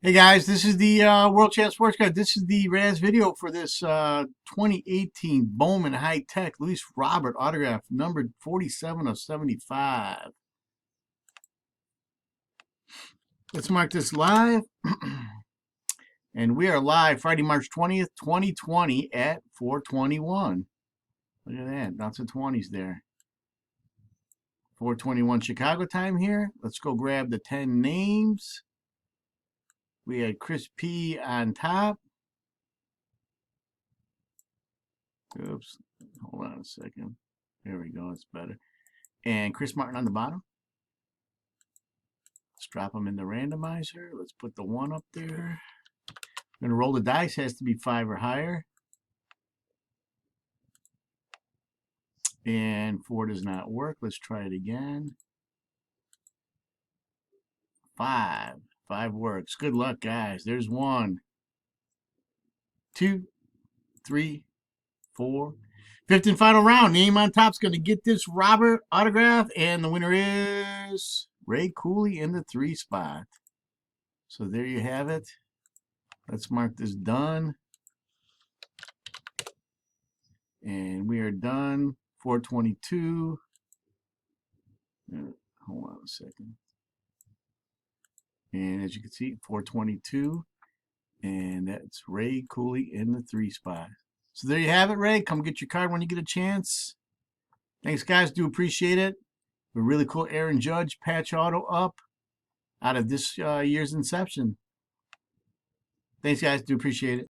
Hey guys, this is the World Champ Sports Card. This is the Raz video for this 2018 Bowman High Tech Luis Robert autograph, numbered 47 of 75. Let's mark this live. And we are live Friday, March 20th, 2020 at 4:21. Look at that, lots of 20s there. 4:21 Chicago time here. Let's go grab the 10 names. We had Chris P on top. Oops, hold on a second. There we go, it's better. And Chris Martin on the bottom. Let's drop them in the randomizer. Let's put the 1 up there. I'm gonna roll the dice, has to be 5 or higher. And 4 does not work. Let's try it again. 5. 5 works. Good luck, guys. There's 1, 2, 3, 4. Fifth and final round. Name on top's going to get this Robert autograph, and the winner is Ray Cooley in the 3 spot. So there you have it. Let's mark this done. And we are done. 422. Hold on a second. And as you can see, 422. And that's Ray Cooley in the 3 spot. So there you have it, Ray. Come get your card when you get a chance. Thanks, guys. Do appreciate it. A really cool Aaron Judge patch auto up out of this year's inception. Thanks, guys. Do appreciate it.